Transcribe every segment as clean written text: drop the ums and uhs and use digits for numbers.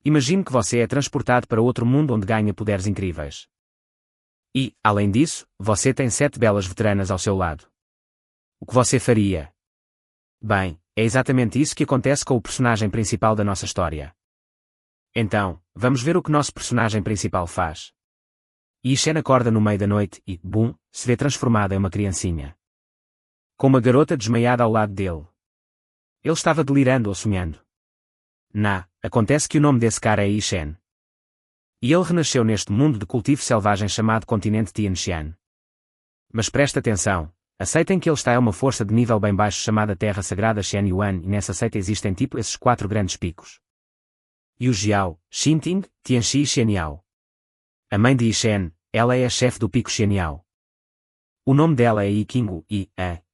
Imagine que você é transportado para outro mundo onde ganha poderes incríveis. E, além disso, você tem 7 belas veteranas ao seu lado. O que você faria? Bem, é exatamente isso que acontece com o personagem principal da nossa história. Então, vamos ver o que nosso personagem principal faz. Yi-Shen acorda no meio da noite e, bum, se vê transformada em uma criancinha. Com uma garota desmaiada ao lado dele. Ele estava delirando ou sonhando. Acontece que o nome desse cara é Yi-Shen. E ele renasceu neste mundo de cultivo selvagem chamado continente Tianxian. Mas presta atenção, aceitem que ele está uma força de nível bem baixo chamada Terra Sagrada Shen Yuan e nessa seita existem tipo esses 4 grandes picos. Yu Jiao, Xinting, Tianxi e Xianyao. A mãe de Yi-Shen, ela é a chefe do pico Xianyao. O nome dela é Yi-Qinggu e,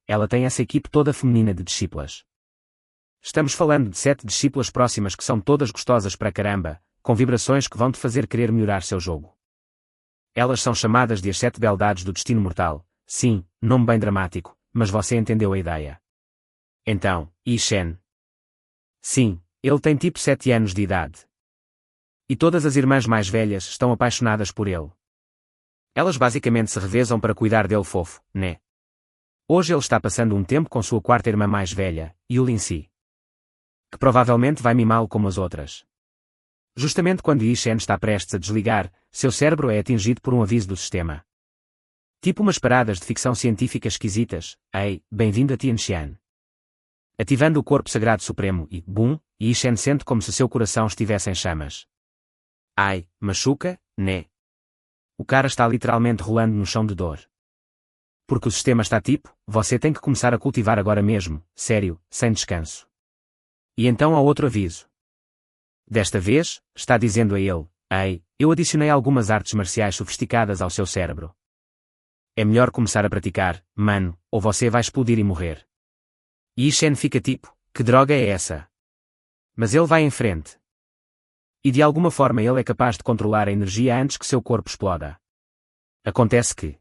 ela tem essa equipe toda feminina de discípulas. Estamos falando de 7 discípulas próximas que são todas gostosas para caramba, com vibrações que vão te fazer querer melhorar seu jogo. Elas são chamadas de as 7 beldades do destino mortal, sim, nome bem dramático, mas você entendeu a ideia. Então, Yi-Shen. Sim, ele tem tipo 7 anos de idade. E todas as irmãs mais velhas estão apaixonadas por ele. Elas basicamente se revezam para cuidar dele fofo, né? Hoje ele está passando um tempo com sua 4ª irmã mais velha, Yulinsi. Que provavelmente vai mimá-lo como as outras. Justamente quando Yi-Shen está prestes a desligar, seu cérebro é atingido por um aviso do sistema. Tipo umas paradas de ficção científica esquisitas, bem-vindo a Tianxian. Ativando o corpo sagrado supremo e, bum, Yi-Shen sente como se seu coração estivesse em chamas. Machuca, né? O cara está literalmente rolando no chão de dor. Porque o sistema está tipo, você tem que começar a cultivar agora mesmo, sério, sem descanso. E então há outro aviso. Desta vez, está dizendo a ele, eu adicionei algumas artes marciais sofisticadas ao seu cérebro. É melhor começar a praticar, mano, ou você vai explodir e morrer. Yi-Shen fica tipo, que droga é essa? Mas ele vai em frente. E de alguma forma ele é capaz de controlar a energia antes que seu corpo exploda. Acontece que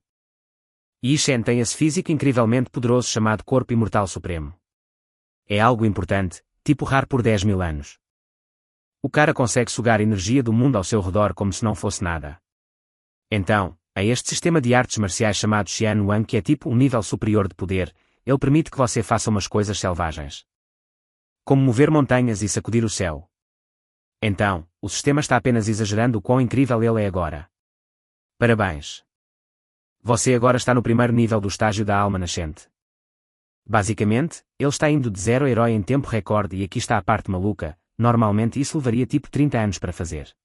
Yi-Shen tem esse físico incrivelmente poderoso chamado Corpo Imortal Supremo. É algo importante, tipo raro por 10.000 anos. O cara consegue sugar energia do mundo ao seu redor como se não fosse nada. Então, a este sistema de artes marciais chamado Xian Wan que é tipo um nível superior de poder, ele permite que você faça umas coisas selvagens. Como mover montanhas e sacudir o céu. Então, o sistema está apenas exagerando o quão incrível ele é agora. Parabéns! Você agora está no primeiro nível do estágio da alma nascente. Basicamente, ele está indo de 0 a herói em tempo recorde e aqui está a parte maluca, normalmente isso levaria tipo 30 anos para fazer.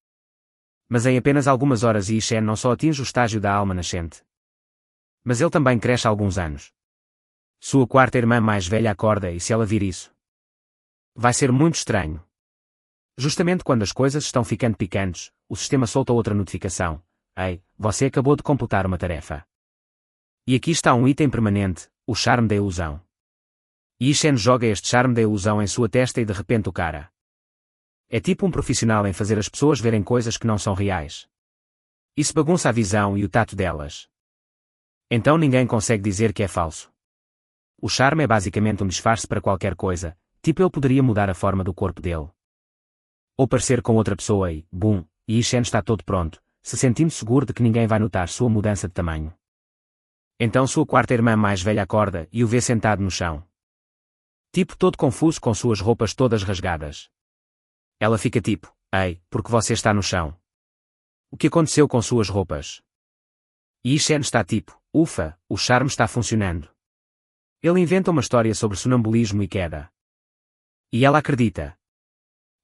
Mas em apenas algumas horas Yi-Shen não só atinge o estágio da alma nascente. Mas ele também cresce há alguns anos. Sua 4ª irmã mais velha acorda e se ela vir isso, vai ser muito estranho. Justamente quando as coisas estão ficando picantes, o sistema solta outra notificação. Você acabou de completar uma tarefa. E aqui está um item permanente, o charme da ilusão. Yi-Shen joga este charme da ilusão em sua testa e de repente o cara é tipo um profissional em fazer as pessoas verem coisas que não são reais. Isso bagunça a visão e o tato delas. Então ninguém consegue dizer que é falso. O charme é basicamente um disfarce para qualquer coisa, tipo ele poderia mudar a forma do corpo dele. Ou parecer com outra pessoa e, bum, Yi-Shen está todo pronto, se sentindo seguro de que ninguém vai notar sua mudança de tamanho. Então sua 4ª irmã mais velha acorda e o vê sentado no chão. Tipo todo confuso com suas roupas todas rasgadas. Ela fica tipo, porque você está no chão? O que aconteceu com suas roupas? Yi-Shen está tipo, ufa, o charme está funcionando. Ele inventa uma história sobre sonambulismo e queda. E ela acredita.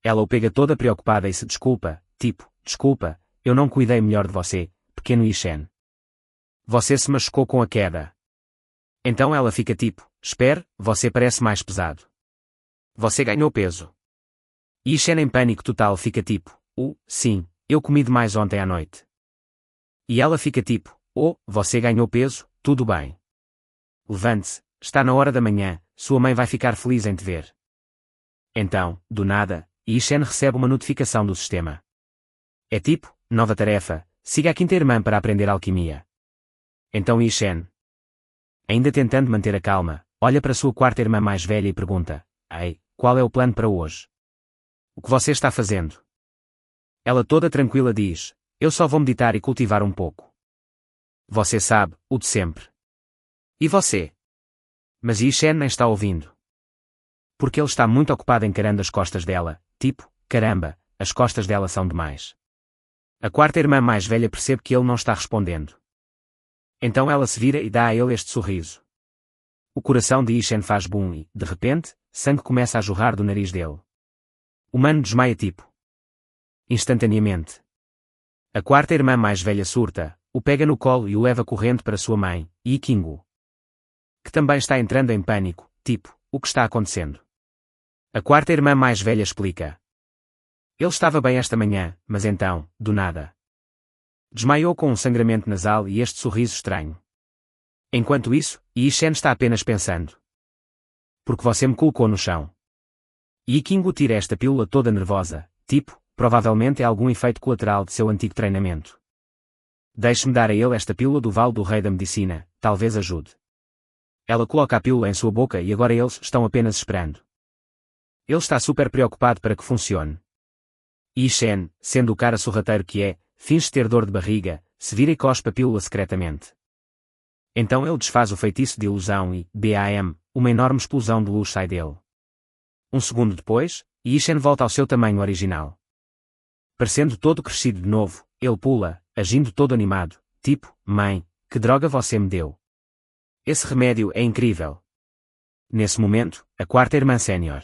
Ela o pega toda preocupada e se desculpa, tipo, desculpa, eu não cuidei melhor de você, pequeno Yi-Shen. Você se machucou com a queda. Então ela fica tipo, espere, você parece mais pesado. Você ganhou peso. Yi-Shen em pânico total fica tipo, sim, eu comi demais ontem à noite. E ela fica tipo, você ganhou peso, tudo bem. Levante-se, está na hora da manhã, sua mãe vai ficar feliz em te ver. Então, do nada, Yi-Shen recebe uma notificação do sistema. É tipo, nova tarefa, siga a 5ª irmã para aprender alquimia. Então Yi-Shen, ainda tentando manter a calma, olha para sua 4ª irmã mais velha e pergunta, qual é o plano para hoje? O que você está fazendo? Ela toda tranquila diz, eu só vou meditar e cultivar um pouco. Você sabe, o de sempre. E você? Mas Yi-Shen nem está ouvindo. Porque ele está muito ocupado encarando as costas dela, tipo, caramba, as costas dela são demais. A quarta irmã mais velha percebe que ele não está respondendo. Então ela se vira e dá a ele este sorriso. O coração de Yi-Shen faz boom e, de repente, sangue começa a jorrar do nariz dele. O mano desmaia tipo. Instantaneamente. A quarta irmã mais velha surta, o pega no colo e o leva correndo para sua mãe, Yi Qinggu, que também está entrando em pânico, tipo, o que está acontecendo? A quarta irmã mais velha explica. Ele estava bem esta manhã, mas então, do nada, desmaiou com um sangramento nasal e este sorriso estranho. Enquanto isso, Yi-Shen está apenas pensando. Porque você me colocou no chão. Yi Qinggu tira esta pílula toda nervosa, tipo, provavelmente é algum efeito colateral de seu antigo treinamento. Deixe-me dar a ele esta pílula do Vale do Rei da Medicina, talvez ajude. Ela coloca a pílula em sua boca e agora eles estão apenas esperando. Ele está super preocupado para que funcione. Yi-Shen, sendo o cara sorrateiro que é, finge ter dor de barriga, se vira e cospe a pílula secretamente. Então ele desfaz o feitiço de ilusão e, BAM, uma enorme explosão de luz sai dele. Um segundo depois, Yi-Shen volta ao seu tamanho original. Parecendo todo crescido de novo, ele pula, agindo todo animado, tipo, mãe, que droga você me deu? Esse remédio é incrível. Nesse momento, a quarta irmã sénior.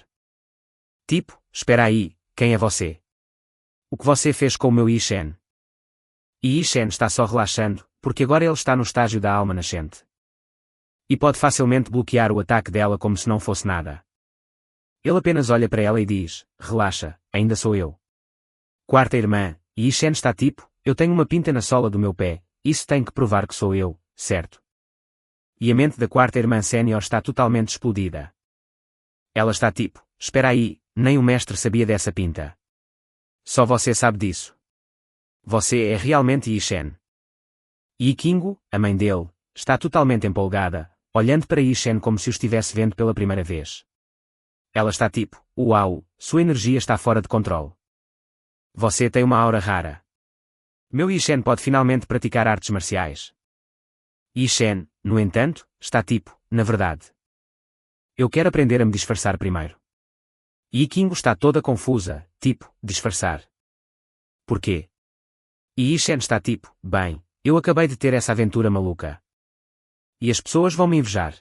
Tipo, espera aí, quem é você? O que você fez com o meu Yi-Shen? E Yi-Shen está só relaxando, porque agora ele está no estágio da alma nascente. E pode facilmente bloquear o ataque dela como se não fosse nada. Ele apenas olha para ela e diz, relaxa, ainda sou eu. Quarta irmã, Yi-Shen está tipo, eu tenho uma pinta na sola do meu pé, isso tem que provar que sou eu, certo? E a mente da quarta irmã sénior está totalmente explodida. Ela está tipo, espera aí, nem o mestre sabia dessa pinta. Só você sabe disso. Você é realmente Yi-Shen. Yi Qinggu, a mãe dele, está totalmente empolgada, olhando para Yi-Shen como se o estivesse vendo pela primeira vez. Ela está tipo, uau, sua energia está fora de controle. Você tem uma aura rara. Meu Yi-Shen pode finalmente praticar artes marciais. Yi-Shen, no entanto, está tipo, na verdade. Eu quero aprender a me disfarçar primeiro. Yi Qinggu está toda confusa, tipo, disfarçar. Por quê? E Yi-Shen está tipo, bem, eu acabei de ter essa aventura maluca. E as pessoas vão me invejar.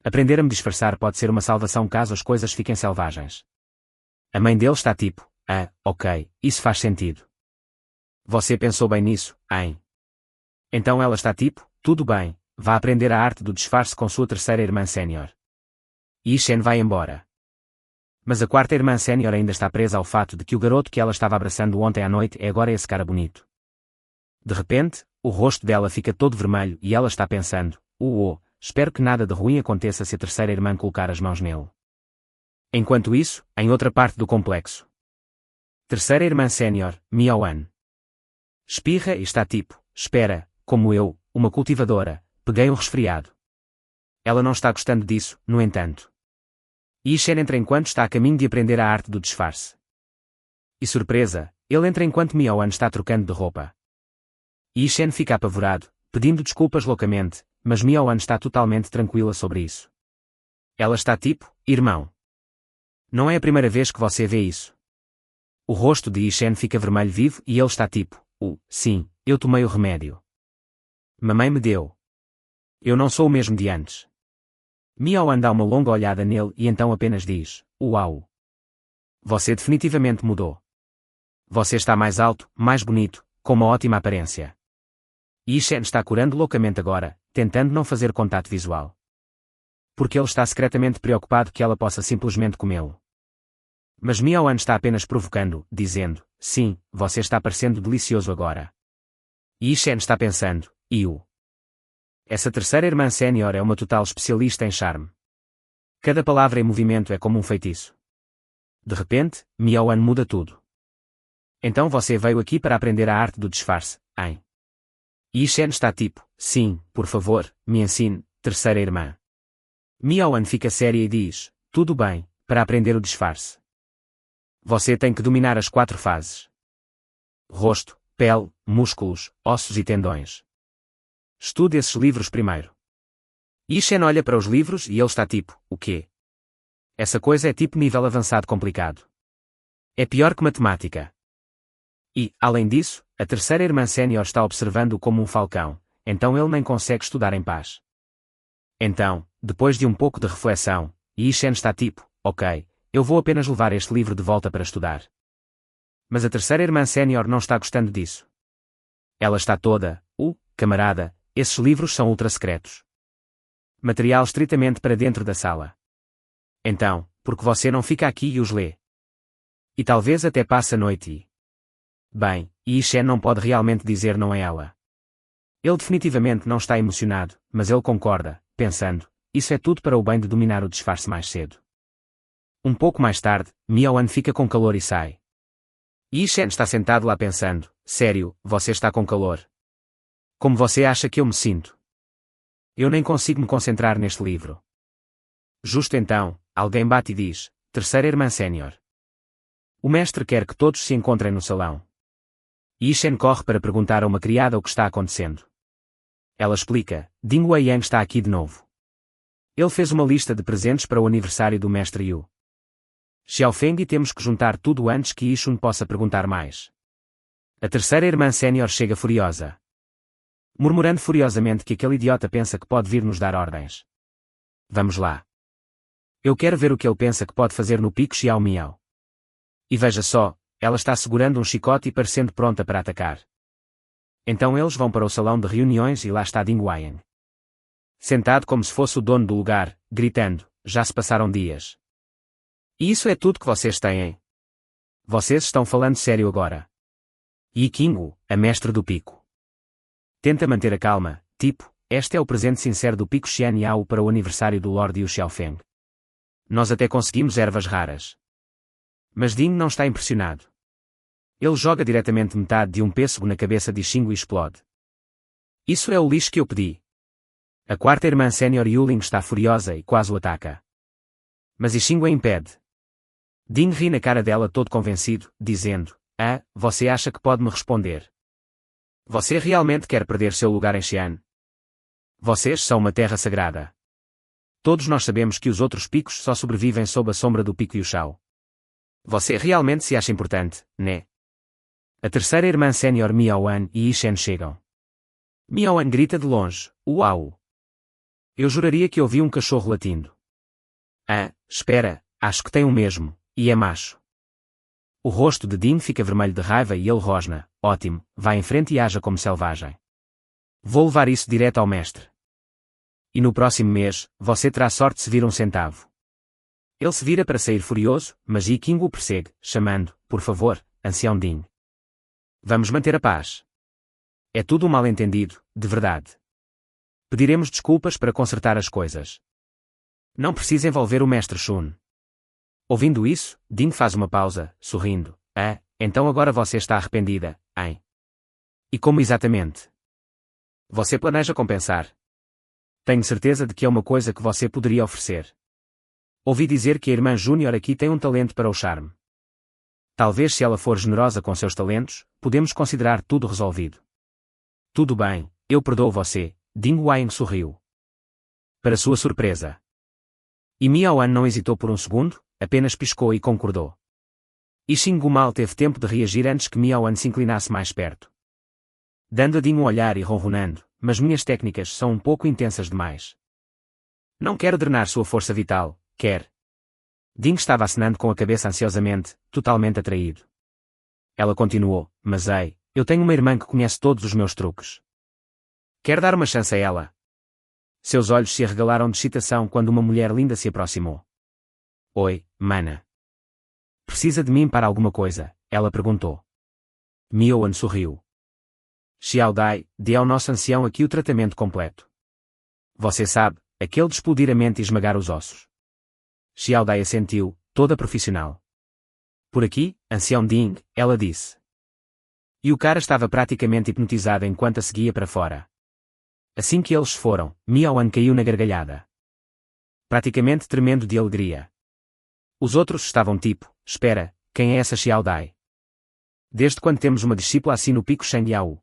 Aprender a me disfarçar pode ser uma salvação caso as coisas fiquem selvagens. A mãe dele está tipo, ok, isso faz sentido. Você pensou bem nisso, hein? Então ela está tipo, tudo bem, vá aprender a arte do disfarce com sua terceira irmã sénior. Yi-Shen vai embora. Mas a quarta irmã sénior ainda está presa ao fato de que o garoto que ela estava abraçando ontem à noite é agora esse cara bonito. De repente, o rosto dela fica todo vermelho e ela está pensando, espero que nada de ruim aconteça se a terceira irmã colocar as mãos nele. Enquanto isso, em outra parte do complexo. Terceira irmã sénior, Miaoan. Espirra e está tipo, espera, como eu, uma cultivadora, peguei um resfriado. Ela não está gostando disso, no entanto. Yi-Shen entra enquanto está a caminho de aprender a arte do disfarce. E surpresa, ele entra enquanto Miaoan está trocando de roupa. Yi-Shen fica apavorado, pedindo desculpas loucamente, mas Miaoan está totalmente tranquila sobre isso. Ela está tipo, irmão. Não é a primeira vez que você vê isso. O rosto de Yi-Shen fica vermelho vivo e ele está tipo, sim, eu tomei o remédio. Mamãe me deu. Eu não sou o mesmo de antes. Miaoan dá uma longa olhada nele e então apenas diz, uau. Você definitivamente mudou. Você está mais alto, mais bonito, com uma ótima aparência. Yi-Shen está curando loucamente agora, tentando não fazer contato visual. Porque ele está secretamente preocupado que ela possa simplesmente comê-lo. Mas Miaoan está apenas provocando, dizendo, sim, você está parecendo delicioso agora. Yi-Shen está pensando, essa terceira irmã sénior é uma total especialista em charme. Cada palavra e movimento é como um feitiço. De repente, Miaoan muda tudo. Então você veio aqui para aprender a arte do disfarce, hein? Yi-Shen está tipo, sim, por favor, me ensine, terceira irmã. Miaoan fica séria e diz, tudo bem, para aprender o disfarce. Você tem que dominar as 4 fases. rosto, pele, músculos, ossos e tendões. Estude esses livros primeiro. Yi Shen olha para os livros e ele está tipo, o quê? Essa coisa é tipo nível avançado complicado. É pior que matemática. E, além disso, a terceira irmã sénior está observando-o como um falcão, então ele nem consegue estudar em paz. Então, depois de um pouco de reflexão, Yi Shen está tipo, ok, eu vou apenas levar este livro de volta para estudar. Mas a terceira irmã sénior não está gostando disso. Ela está toda, camarada, esses livros são ultra secretos. Material estritamente para dentro da sala. Então, por que você não fica aqui e os lê? E talvez até passe a noite e... Bem, Yi Shen não pode realmente dizer não a ela. Ele definitivamente não está emocionado, mas ele concorda, pensando, isso é tudo para o bem de dominar o disfarce mais cedo. Um pouco mais tarde, Miao-an fica com calor e sai. Yi Shen está sentado lá pensando, sério, você está com calor? Como você acha que eu me sinto? Eu nem consigo me concentrar neste livro. Justo então, alguém bate e diz, terceira irmã sénior. O mestre quer que todos se encontrem no salão. Yi Shen corre para perguntar a uma criada o que está acontecendo. Ela explica, Ding Weiyang está aqui de novo. Ele fez uma lista de presentes para o aniversário do mestre Yu. Xiaofeng e temos que juntar tudo antes que Yishun possa perguntar mais. A terceira irmã sénior chega furiosa. Murmurando furiosamente que aquele idiota pensa que pode vir nos dar ordens. Vamos lá. Eu quero ver o que ele pensa que pode fazer no pico Xiao Miao. E veja só, ela está segurando um chicote e parecendo pronta para atacar. Então eles vão para o salão de reuniões e lá está Ding Weiyang. Sentado como se fosse o dono do lugar, gritando, já se passaram dias. E isso é tudo que vocês têm? Vocês estão falando sério agora. Yi Qingwu, a mestre do pico. Tenta manter a calma, tipo, este é o presente sincero do pico Xian Yao para o aniversário do Lord Yu Xiaofeng. Nós até conseguimos ervas raras. Mas Ding não está impressionado. Ele joga diretamente metade de um pêssego na cabeça de Xingwu e explode. Isso é o lixo que eu pedi. A quarta irmã sénior Yuling está furiosa e quase o ataca. Mas Xingwu a impede. Ding ri na cara dela todo convencido, dizendo, você acha que pode me responder? Você realmente quer perder seu lugar em Xi'an? Vocês são uma terra sagrada. Todos nós sabemos que os outros picos só sobrevivem sob a sombra do pico Yushao. Você realmente se acha importante, né? A terceira irmã sénior Miao-an e Yi Shen chegam. Miao-an grita de longe, uau! Eu juraria que ouvi um cachorro latindo. Espera, acho que tem um mesmo, e é macho. O rosto de Ding fica vermelho de raiva e ele rosna, ótimo, vá em frente e haja como selvagem. Vou levar isso direto ao mestre. E no próximo mês, você terá sorte se vir um centavo. Ele se vira para sair furioso, mas Yi Qingwu o persegue, chamando, por favor, ancião Ding. Vamos manter a paz. É tudo um mal-entendido, de verdade. Pediremos desculpas para consertar as coisas. Não precisa envolver o mestre Shun. Ouvindo isso, Ding faz uma pausa, sorrindo. Então agora você está arrependida, hein? E como exatamente? Você planeja compensar? Tenho certeza de que é uma coisa que você poderia oferecer. Ouvi dizer que a irmã Júnior aqui tem um talento para o charme. Talvez se ela for generosa com seus talentos, podemos considerar tudo resolvido. Tudo bem, eu perdoo você, Ding Weiyang sorriu. Para sua surpresa. E Miao-an não hesitou por um segundo, apenas piscou e concordou. E Xingwu mal teve tempo de reagir antes que Miao-an se inclinasse mais perto. Dando a Ding um olhar e ronronando, mas minhas técnicas são um pouco intensas demais. Não quero drenar sua força vital, quer? Ding estava acenando com a cabeça ansiosamente, totalmente atraído. Ela continuou, mas ei, eu tenho uma irmã que conhece todos os meus truques. Quer dar uma chance a ela? Seus olhos se arregalaram de excitação quando uma mulher linda se aproximou. Oi, mana. Precisa de mim para alguma coisa? Ela perguntou. Miao-an sorriu. Xiao Dai, dê ao nosso ancião aqui o tratamento completo. Você sabe, aquele de explodir a mente e esmagar os ossos. Xiao Dai assentiu, toda profissional. Por aqui, ancião Ding, ela disse. E o cara estava praticamente hipnotizado enquanto a seguia para fora. Assim que eles foram, Miao-an caiu na gargalhada. Praticamente tremendo de alegria. Os outros estavam tipo, espera, quem é essa Xiao Dai? Desde quando temos uma discípula assim no pico Shengyao?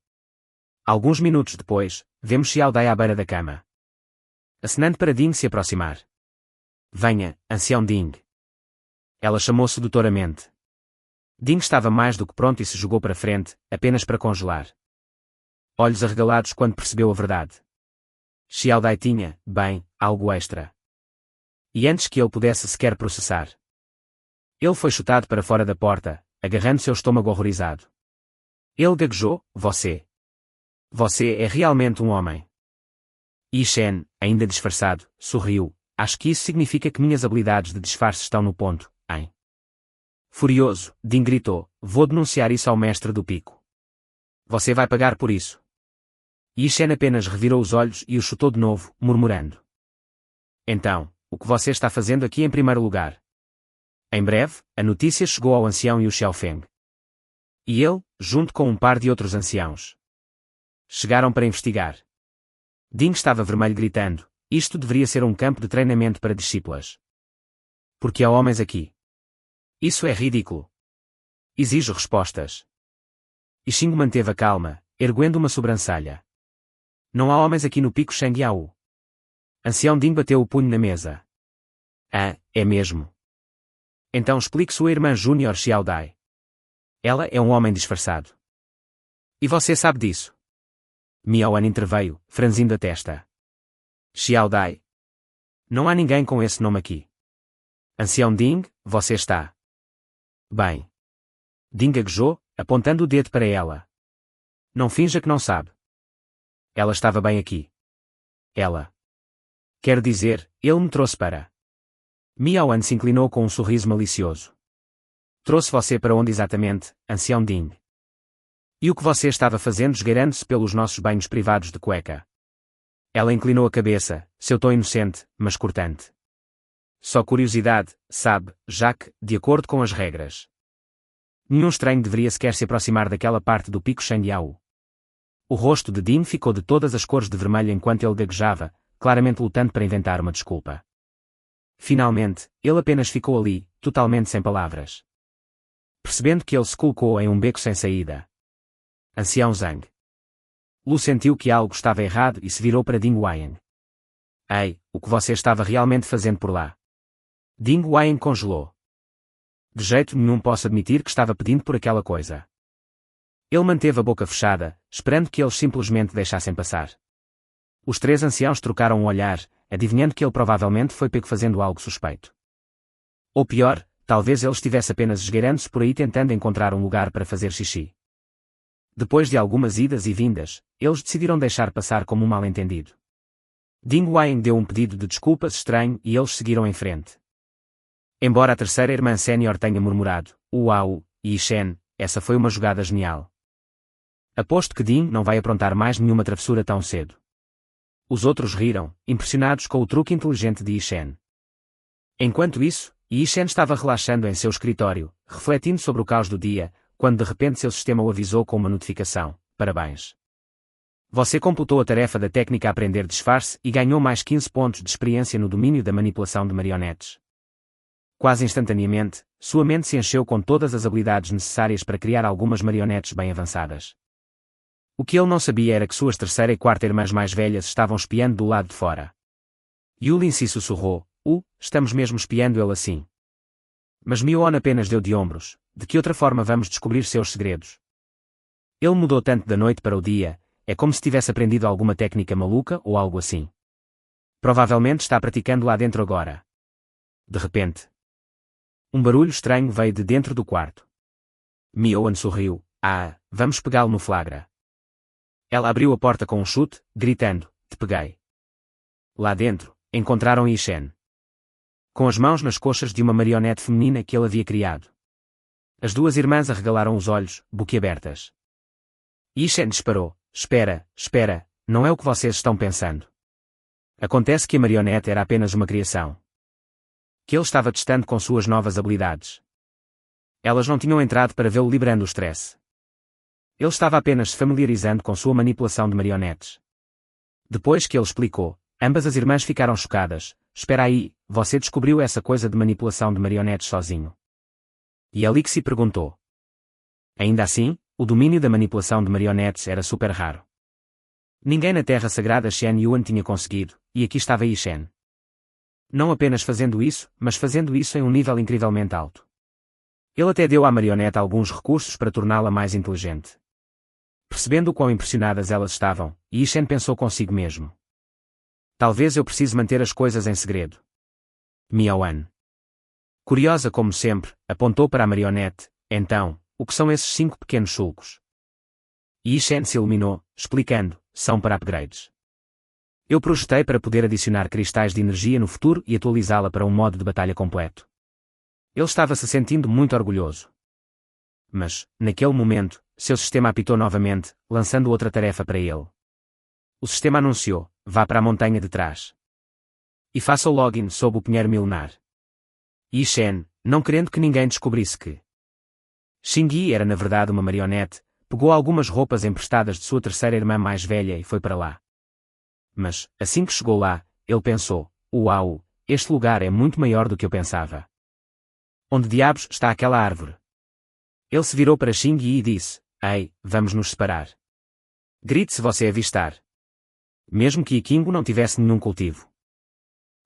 Alguns minutos depois, vemos Xiao Dai à beira da cama, acenando para Ding se aproximar. Venha, ancião Ding. Ela chamou sedutoramente. Ding estava mais do que pronto e se jogou para frente, apenas para congelar. Olhos arregalados quando percebeu a verdade. Xiao Dai tinha, bem, algo extra. E antes que ele pudesse sequer processar, ele foi chutado para fora da porta, agarrando seu estômago horrorizado. Ele gaguejou, você é realmente um homem. Yi Shen, ainda disfarçado, sorriu. Acho que isso significa que minhas habilidades de disfarce estão no ponto, hein? Furioso, Ding gritou, vou denunciar isso ao mestre do pico. Você vai pagar por isso. Yi Shen apenas revirou os olhos e o chutou de novo, murmurando. Então, o que você está fazendo aqui em primeiro lugar? Em breve, a notícia chegou ao ancião e o Xiaofeng. E ele, junto com um par de outros anciãos, chegaram para investigar. Ding estava vermelho gritando, isto deveria ser um campo de treinamento para discípulas. Porque há homens aqui. Isso é ridículo. Exijo respostas. E Xingu manteve a calma, erguendo uma sobrancelha. Não há homens aqui no pico Shengyao. Ancião Ding bateu o punho na mesa. Ah, é mesmo. Então explique sua irmã Júnior Xiao Dai. Ela é um homem disfarçado. E você sabe disso? Miao An interveio, franzindo a testa. Xiao Dai. Não há ninguém com esse nome aqui. Ancião Ding, você está. Bem. Ding gaguejou, apontando o dedo para ela. Não finja que não sabe. Ela estava bem aqui. Ela. Quero dizer, ele me trouxe para. Miao An se inclinou com um sorriso malicioso. Trouxe você para onde exatamente, ancião Ding? E o que você estava fazendo esgueirando-se pelos nossos banhos privados de cueca? Ela inclinou a cabeça, seu tom inocente, mas cortante. Só curiosidade, sabe, já que, de acordo com as regras, nenhum estranho deveria sequer se aproximar daquela parte do pico Shengyao. O rosto de Ding ficou de todas as cores de vermelho enquanto ele gaguejava, claramente lutando para inventar uma desculpa. Finalmente, ele apenas ficou ali, totalmente sem palavras. Percebendo que ele se colocou em um beco sem saída. Ancião Zhang. Lu sentiu que algo estava errado e se virou para Ding Wang. Ei, o que você estava realmente fazendo por lá? Ding Wang congelou. De jeito nenhum posso admitir que estava pedindo por aquela coisa. Ele manteve a boca fechada, esperando que eles simplesmente deixassem passar. Os três anciãos trocaram um olhar, adivinhando que ele provavelmente foi pego fazendo algo suspeito. Ou pior, talvez ele estivesse apenas esgueirando-se por aí tentando encontrar um lugar para fazer xixi. Depois de algumas idas e vindas, eles decidiram deixar passar como um mal-entendido. Ding Wang deu um pedido de desculpas estranho e eles seguiram em frente. Embora a terceira irmã sénior tenha murmurado, uau, Yi Shen, essa foi uma jogada genial. Aposto que Ding não vai aprontar mais nenhuma travessura tão cedo. Os outros riram, impressionados com o truque inteligente de Yi Shen. Enquanto isso, Yi Shen estava relaxando em seu escritório, refletindo sobre o caos do dia, quando de repente seu sistema o avisou com uma notificação. Parabéns. Você completou a tarefa da técnica Aprender Disfarce e ganhou mais 15 pontos de experiência no domínio da manipulação de marionetes. Quase instantaneamente, sua mente se encheu com todas as habilidades necessárias para criar algumas marionetes bem avançadas. O que ele não sabia era que suas terceira e quarta irmãs mais velhas estavam espiando do lado de fora. Yulin se sussurrou, estamos mesmo espiando ele assim. Mas Mion apenas deu de ombros, de que outra forma vamos descobrir seus segredos? Ele mudou tanto da noite para o dia, é como se tivesse aprendido alguma técnica maluca ou algo assim. Provavelmente está praticando lá dentro agora. De repente, um barulho estranho veio de dentro do quarto. Mion sorriu, vamos pegá-lo no flagra. Ela abriu a porta com um chute, gritando, te peguei. Lá dentro, encontraram Yi Shen, com as mãos nas coxas de uma marionete feminina que ele havia criado. As duas irmãs arregalaram os olhos, boquiabertas. Yi Shen disparou, espera, não é o que vocês estão pensando. Acontece que a marionete era apenas uma criação que ele estava testando com suas novas habilidades. Elas não tinham entrado para vê-lo liberando o stress. Ele estava apenas se familiarizando com sua manipulação de marionetes. Depois que ele explicou, ambas as irmãs ficaram chocadas. Espera aí, você descobriu essa coisa de manipulação de marionetes sozinho? E Alixi perguntou. Ainda assim, o domínio da manipulação de marionetes era super raro. Ninguém na Terra Sagrada Shen Yuan tinha conseguido, e aqui estava Yi Shen. Não apenas fazendo isso, mas fazendo isso em um nível incrivelmente alto. Ele até deu à marionete alguns recursos para torná-la mais inteligente. Percebendo o quão impressionadas elas estavam, Yi Shen pensou consigo mesmo. Talvez eu precise manter as coisas em segredo. Miaoan. Curiosa como sempre, apontou para a marionete. Então, o que são esses 5 pequenos sulcos? Yi Shen se iluminou, explicando, são para upgrades. Eu projetei para poder adicionar cristais de energia no futuro e atualizá-la para um modo de batalha completo. Ele estava se sentindo muito orgulhoso. Mas, naquele momento, seu sistema apitou novamente, lançando outra tarefa para ele. O sistema anunciou, vá para a montanha de trás. E faça o login sob o pinheiro milenar. Yi Shen, não querendo que ninguém descobrisse que Xingyi era na verdade uma marionete, pegou algumas roupas emprestadas de sua terceira irmã mais velha e foi para lá. Mas, assim que chegou lá, ele pensou, uau, este lugar é muito maior do que eu pensava. Onde diabos está aquela árvore? Ele se virou para Xingyi e disse, ei, vamos nos separar. Grite se você avistar. Mesmo que Yikingo não tivesse nenhum cultivo.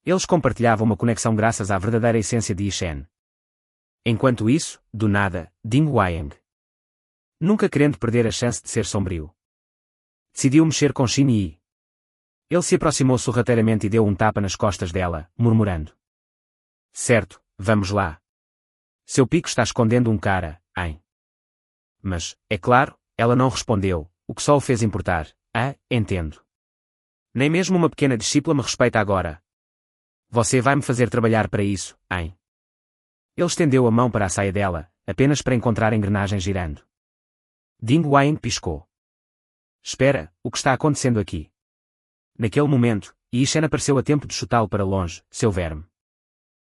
Eles compartilhavam uma conexão graças à verdadeira essência de Yi Shen. Enquanto isso, do nada, Ding Wang, nunca querendo perder a chance de ser sombrio, decidiu mexer com Xin Yi. Ele se aproximou sorrateiramente e deu um tapa nas costas dela, murmurando. Certo, vamos lá. Seu pico está escondendo um cara, hein? Mas, é claro, ela não respondeu, o que só o fez importar. Ah, entendo. Nem mesmo uma pequena discípula me respeita agora. Você vai me fazer trabalhar para isso, hein? Ele estendeu a mão para a saia dela, apenas para encontrar a engrenagem girando. Ding Wang piscou. Espera, o que está acontecendo aqui? Naquele momento, Yi Shen apareceu a tempo de chutá-lo para longe, seu verme.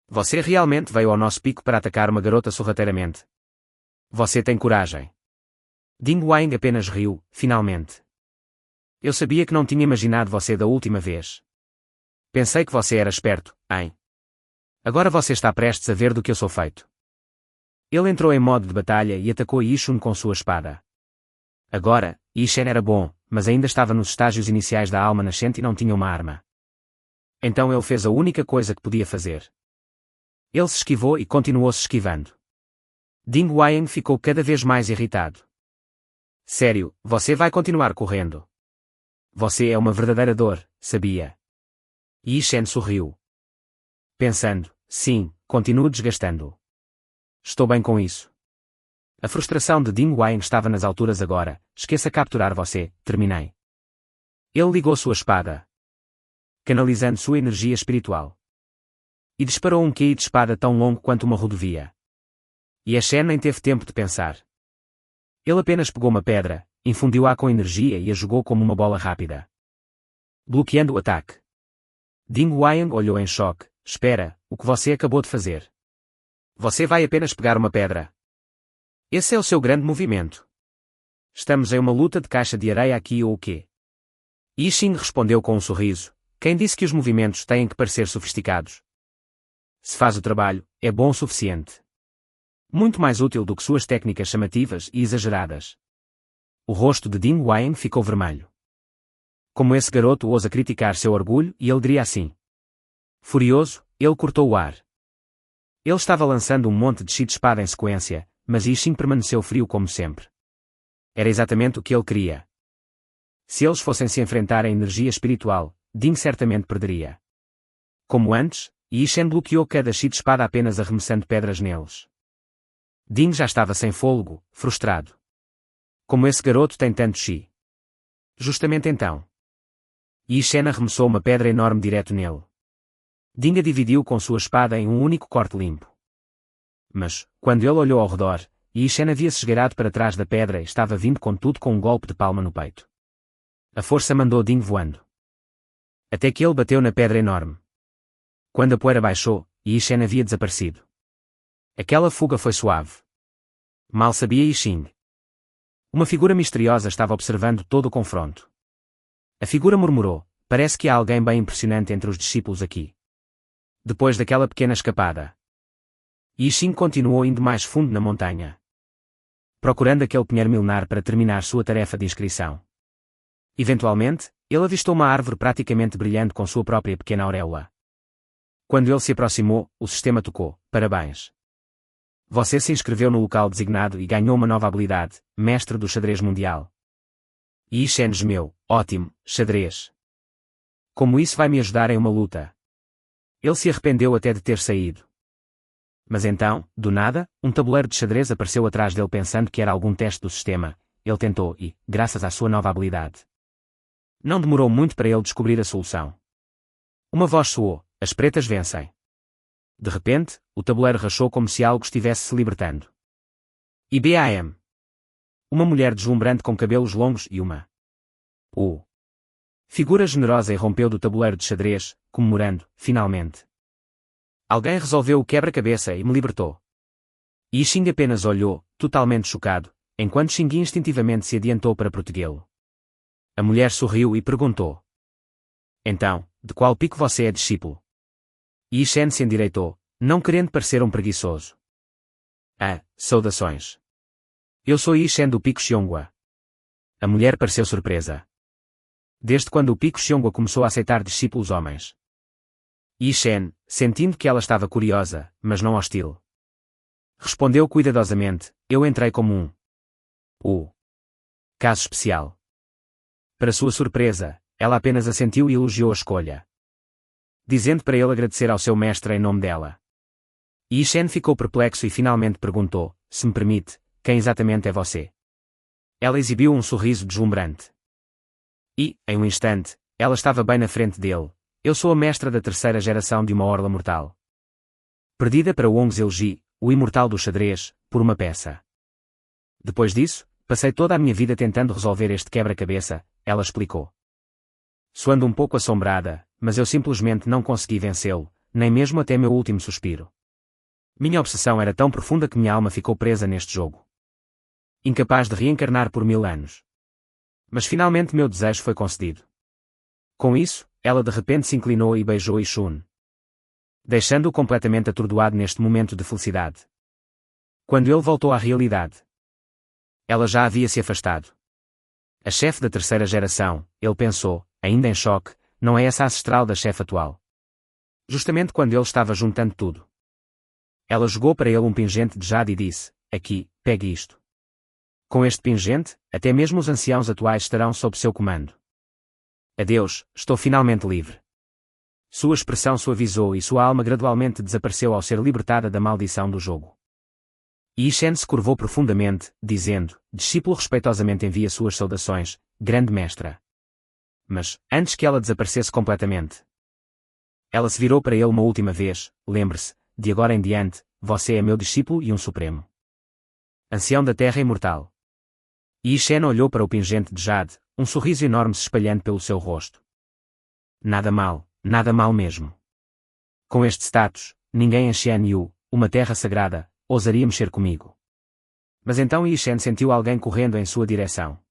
Você realmente veio ao nosso pico para atacar uma garota sorrateiramente. Você tem coragem. Ding Wang apenas riu, finalmente. Eu sabia que não tinha imaginado você da última vez. Pensei que você era esperto, hein? Agora você está prestes a ver do que eu sou feito. Ele entrou em modo de batalha e atacou Yi Shun com sua espada. Agora, Yi Shen era bom, mas ainda estava nos estágios iniciais da alma nascente e não tinha uma arma. Então ele fez a única coisa que podia fazer. Ele se esquivou e continuou se esquivando. Ding Wang ficou cada vez mais irritado. Sério, você vai continuar correndo. Você é uma verdadeira dor, sabia? Yi Shen sorriu. Pensando, sim, continuo desgastando-o. Estou bem com isso. A frustração de Ding Wang estava nas alturas agora, esqueça capturar você, terminei. Ele ligou sua espada, canalizando sua energia espiritual. E disparou um QI de espada tão longo quanto uma rodovia. E a Shen nem teve tempo de pensar. Ele apenas pegou uma pedra, infundiu-a com energia e a jogou como uma bola rápida, bloqueando o ataque. Ding Wang olhou em choque. Espera, o que você acabou de fazer? Você vai apenas pegar uma pedra. Esse é o seu grande movimento. Estamos em uma luta de caixa de areia aqui ou o quê? Yi Xing respondeu com um sorriso. Quem disse que os movimentos têm que parecer sofisticados? Se faz o trabalho, é bom o suficiente. Muito mais útil do que suas técnicas chamativas e exageradas. O rosto de Ding Wang ficou vermelho. Como esse garoto ousa criticar seu orgulho, e ele diria assim. Furioso, ele cortou o ar. Ele estava lançando um monte de chi de espada em sequência, mas Yi Xing permaneceu frio como sempre. Era exatamente o que ele queria. Se eles fossem se enfrentar em energia espiritual, Ding certamente perderia. Como antes, Yi Shen bloqueou cada chi de espada apenas arremessando pedras neles. Ding já estava sem fôlego, frustrado. Como esse garoto tem tanto chi? Justamente então, Yi Shen arremessou uma pedra enorme direto nele. Ding a dividiu com sua espada em um único corte limpo. Mas, quando ele olhou ao redor, Yi Shen havia-se esgueirado para trás da pedra e estava vindo com tudo com um golpe de palma no peito. A força mandou Ding voando. Até que ele bateu na pedra enorme. Quando a poeira baixou, Yi Shen havia desaparecido. Aquela fuga foi suave. Mal sabia Yi Xing. Uma figura misteriosa estava observando todo o confronto. A figura murmurou, parece que há alguém bem impressionante entre os discípulos aqui. Depois daquela pequena escapada, Yi Xing continuou indo mais fundo na montanha. procurando aquele pinheiro milenar para terminar sua tarefa de inscrição. Eventualmente, ele avistou uma árvore praticamente brilhante com sua própria pequena auréola. Quando ele se aproximou, o sistema tocou: "Parabéns! Você se inscreveu no local designado e ganhou uma nova habilidade, mestre do xadrez mundial." Yi Shen gemeu: "Ótimo, xadrez! Como isso vai me ajudar em uma luta?" Ele se arrependeu até de ter saído. Mas então, do nada, um tabuleiro de xadrez apareceu atrás dele pensando que era algum teste do sistema. Ele tentou e, graças à sua nova habilidade, não demorou muito para ele descobrir a solução. Uma voz soou: "As pretas vencem." De repente, o tabuleiro rachou como se algo estivesse se libertando. E BAM! Uma mulher deslumbrante com cabelos longos e uma figura generosa irrompeu do tabuleiro de xadrez, comemorando: "Finalmente! Alguém resolveu o quebra-cabeça e me libertou." E Xing apenas olhou, totalmente chocado, enquanto Xing instintivamente se adiantou para protegê-lo. A mulher sorriu e perguntou: "Então, de qual pico você é discípulo?" Yi Shen se endireitou, não querendo parecer um preguiçoso. "Ah, saudações. Eu sou Yi Shen do pico Xiongua." A mulher pareceu surpresa. Desde quando o pico Xiongua começou a aceitar discípulos homens? Yi Shen, sentindo que ela estava curiosa, mas não hostil, respondeu cuidadosamente: "Eu entrei como um caso especial." Para sua surpresa, ela apenas assentiu e elogiou a escolha, dizendo para ele agradecer ao seu mestre em nome dela. Yi Shen ficou perplexo e finalmente perguntou: "Se me permite, quem exatamente é você?" Ela exibiu um sorriso deslumbrante. E, em um instante, ela estava bem na frente dele: "Eu sou a mestra da terceira geração de uma orla mortal. Perdida para Wong Zilji, o imortal do xadrez, por uma peça. Depois disso, passei toda a minha vida tentando resolver este quebra-cabeça", ela explicou. Soando um pouco assombrada, "mas eu simplesmente não consegui vencê-lo, nem mesmo até meu último suspiro. Minha obsessão era tão profunda que minha alma ficou presa neste jogo. Incapaz de reencarnar por 1000 anos. Mas finalmente meu desejo foi concedido." Com isso, ela de repente se inclinou e beijou Yi Shun, deixando-o completamente atordoado neste momento de felicidade. Quando ele voltou à realidade, ela já havia se afastado. A chefe da terceira geração, ele pensou, ainda em choque, não é essa a ancestral da chefe atual? Justamente quando ele estava juntando tudo. Ela jogou para ele um pingente de jade e disse: "Aqui, pegue isto. Com este pingente, até mesmo os anciãos atuais estarão sob seu comando. Adeus, estou finalmente livre." Sua expressão suavizou e sua alma gradualmente desapareceu ao ser libertada da maldição do jogo. Yi Shen se curvou profundamente, dizendo: "Discípulo respeitosamente envia suas saudações, grande mestra." Mas, antes que ela desaparecesse completamente, ela se virou para ele uma última vez: "Lembre-se, de agora em diante, você é meu discípulo e um supremo ancião da Terra Imortal." Yi Shen olhou para o pingente de jade, um sorriso enorme se espalhando pelo seu rosto. Nada mal mesmo. Com este status, ninguém em Xianyu, uma terra sagrada, ousaria mexer comigo. Mas então Yi Shen sentiu alguém correndo em sua direção.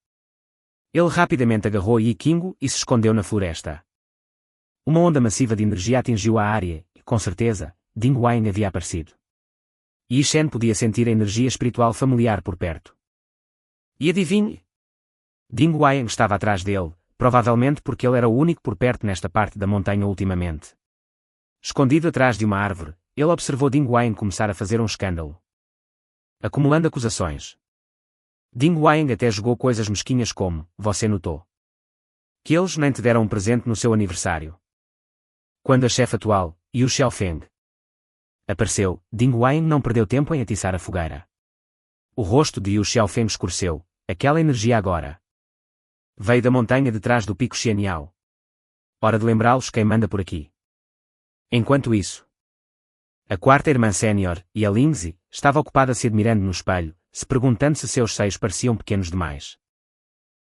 Ele rapidamente agarrou Yi Qinggu e se escondeu na floresta. Uma onda massiva de energia atingiu a área, e, com certeza, Ding Wang havia aparecido. Yi Shen podia sentir a energia espiritual familiar por perto. E adivinhe? Ding Wang estava atrás dele, provavelmente porque ele era o único por perto nesta parte da montanha ultimamente. Escondido atrás de uma árvore, ele observou Ding Wang começar a fazer um escândalo, acumulando acusações. Ding Wang até jogou coisas mesquinhas como: "Você notou que eles nem te deram um presente no seu aniversário?" Quando a chefe atual, Yu Xiaofeng, apareceu, Ding Wang não perdeu tempo em atiçar a fogueira. O rosto de Yu Xiaofeng escureceu. Aquela energia agora veio da montanha de trás do pico Xianyao. Hora de lembrá-los quem manda por aqui. Enquanto isso, a quarta irmã sénior, e a Lingzi, estava ocupada se admirando no espelho, se perguntando se seus seios pareciam pequenos demais.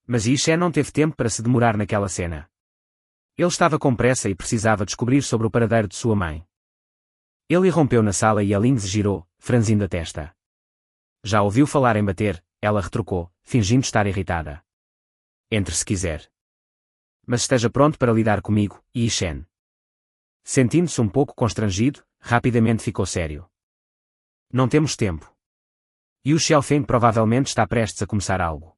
Mas Yi Shen não teve tempo para se demorar naquela cena. Ele estava com pressa e precisava descobrir sobre o paradeiro de sua mãe. Ele irrompeu na sala e a Lingzi girou, franzindo a testa. "Já ouviu falar em bater?" ela retrucou, fingindo estar irritada. "Entre se quiser. Mas esteja pronto para lidar comigo, Yi Shen." Sentindo-se um pouco constrangido, rapidamente ficou sério. "Não temos tempo." Yu Xiaofeng provavelmente está prestes a começar algo.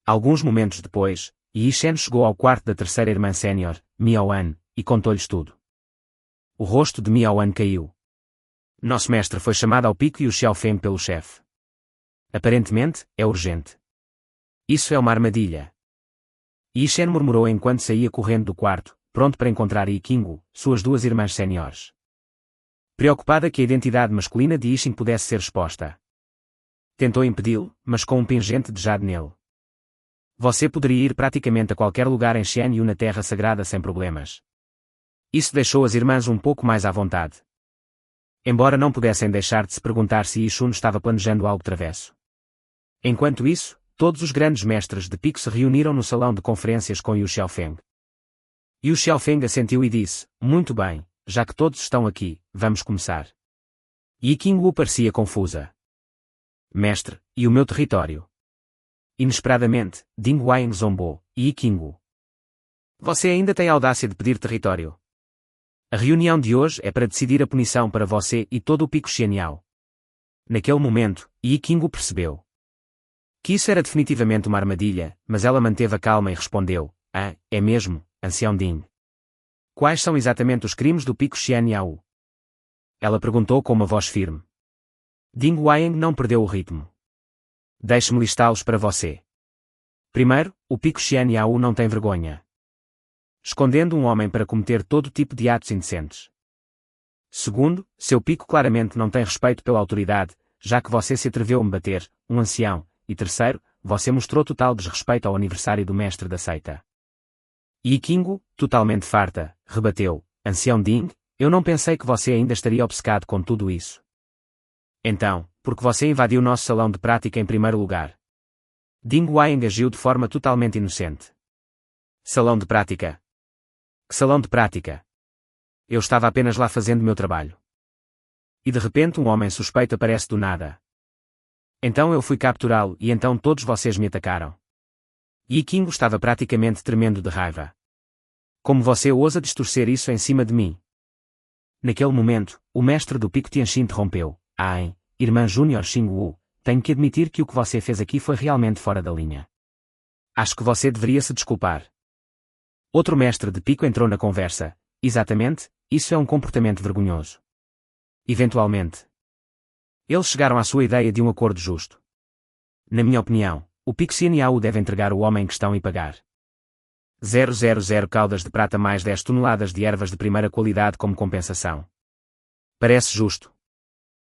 Alguns momentos depois, Yi Shen chegou ao quarto da terceira irmã sénior, Miao An, e contou-lhes tudo. O rosto de Miao An caiu. Nosso mestre foi chamado ao pico Yu Xiaofeng pelo chefe. Aparentemente, é urgente. Isso é uma armadilha. Yi Shen murmurou enquanto saía correndo do quarto, pronto para encontrar Yi Qingwu, suas duas irmãs séniores. Preocupada que a identidade masculina de Yi Xing pudesse ser exposta. Tentou impedi-lo, mas com um pingente de jade nele. Você poderia ir praticamente a qualquer lugar em Xianyu na Terra Sagrada sem problemas. Isso deixou as irmãs um pouco mais à vontade. Embora não pudessem deixar de se perguntar se Yi Shun estava planejando algo travesso. Enquanto isso, todos os grandes mestres de pico se reuniram no salão de conferências com Yu Xiaofeng. Yu Xiaofeng assentiu e disse, muito bem, já que todos estão aqui, vamos começar. Yi Qingwu parecia confusa. Mestre, e o meu território? Inesperadamente, Ding Huaiying zombou, Yi Qingwu. Você ainda tem a audácia de pedir território? A reunião de hoje é para decidir a punição para você e todo o pico Xianyao. Naquele momento, Yi Qingwu percebeu que isso era definitivamente uma armadilha, mas ela manteve a calma e respondeu, é mesmo, ancião Ding. Quais são exatamente os crimes do pico Xianyao? Ela perguntou com uma voz firme. Ding Huaiying não perdeu o ritmo. Deixe-me listá-los para você. Primeiro, o pico Xianyao não tem vergonha. Escondendo um homem para cometer todo tipo de atos indecentes. Segundo, seu pico claramente não tem respeito pela autoridade, já que você se atreveu a me bater, um ancião. E terceiro, você mostrou total desrespeito ao aniversário do mestre da seita. Yi Qingwu, totalmente farta, rebateu, ancião Ding, eu não pensei que você ainda estaria obcecado com tudo isso. Então, por que você invadiu nosso salão de prática em primeiro lugar? Ding Huaiying agiu de forma totalmente inocente. Salão de prática? Que salão de prática? Eu estava apenas lá fazendo meu trabalho. E de repente um homem suspeito aparece do nada. Então eu fui capturá-lo e então todos vocês me atacaram. Yi Qingwu estava praticamente tremendo de raiva. Como você ousa distorcer isso em cima de mim? Naquele momento, o mestre do Pico Tianxin interrompeu. Irmã Júnior Xingwu, tenho que admitir que o que você fez aqui foi realmente fora da linha. Acho que você deveria se desculpar. Outro mestre de pico entrou na conversa. Exatamente, isso é um comportamento vergonhoso. Eventualmente, eles chegaram à sua ideia de um acordo justo. Na minha opinião, o Pico Xianyao deve entregar o homem em questão e pagar 000 caudas de prata mais 10 toneladas de ervas de primeira qualidade como compensação. Parece justo.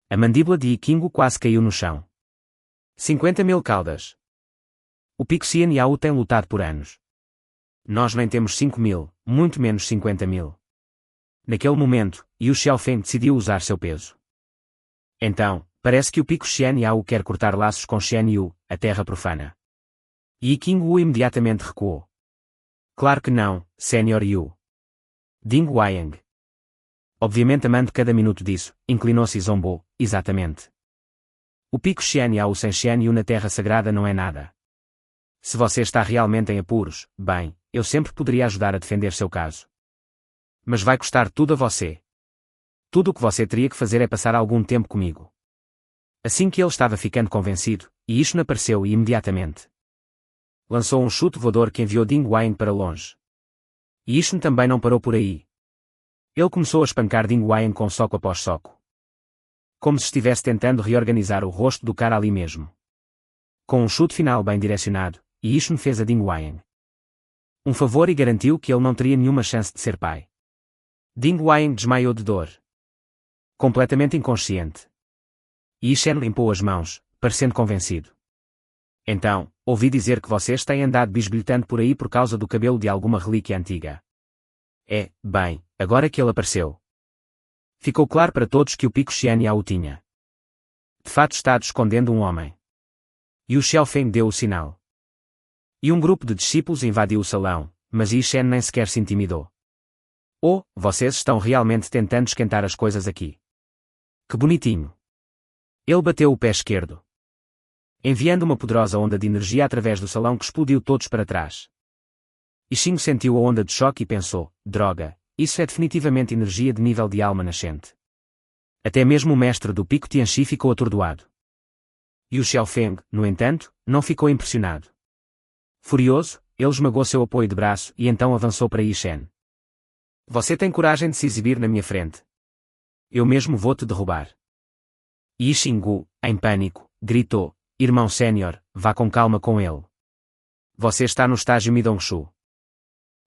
A mandíbula de Yi Qingwu quase caiu no chão. 50.000 caudas. O Pico Xianyao tem lutado por anos. Nós nem temos 5.000, muito menos 50.000. Naquele momento, Yu Xiaofeng decidiu usar seu peso. Então, parece que o Pico Xianyao quer cortar laços com Xianyu, a terra profana. Yi Qingwu imediatamente recuou. Claro que não, Sr. Yu. Ding Huaiying. Obviamente amando cada minuto disso, inclinou-se e zombou, exatamente. O Pico Xianyao sem Xianyu na Terra Sagrada não é nada. Se você está realmente em apuros, bem, eu sempre poderia ajudar a defender seu caso. Mas vai custar tudo a você. Tudo o que você teria que fazer é passar algum tempo comigo. Assim que ele estava ficando convencido, Yi Shun apareceu e imediatamente lançou um chute voador que enviou Ding Huaiying para longe. Yi Shun também não parou por aí. Ele começou a espancar Ding Huaiying com soco após soco. Como se estivesse tentando reorganizar o rosto do cara ali mesmo. Com um chute final bem direcionado, Yi Shun fez a Ding Huaiying um favor e garantiu que ele não teria nenhuma chance de ser pai. Ding Huaiying desmaiou de dor. Completamente inconsciente. Yi Shen limpou as mãos, parecendo convencido. Então, ouvi dizer que vocês têm andado bisbilhotando por aí por causa do cabelo de alguma relíquia antiga. Bem, agora que ele apareceu. Ficou claro para todos que o Pico Xianyao o tinha. De fato está escondendo um homem. Yu Xiaofeng deu o sinal. E um grupo de discípulos invadiu o salão, mas Yi Shen nem sequer se intimidou. Vocês estão realmente tentando esquentar as coisas aqui. Que bonitinho. Ele bateu o pé esquerdo, enviando uma poderosa onda de energia através do salão que explodiu todos para trás. Ishingo sentiu a onda de choque e pensou, droga, isso é definitivamente energia de nível de alma nascente. Até mesmo o mestre do Pico Tianxi ficou atordoado. Yu Xiaofeng, no entanto, não ficou impressionado. Furioso, ele esmagou seu apoio de braço e então avançou para Yi Shen. Você tem coragem de se exibir na minha frente. Eu mesmo vou te derrubar. Yi Xinggu, em pânico, gritou: Irmão sênior, vá com calma com ele. Você está no estágio Midongshu.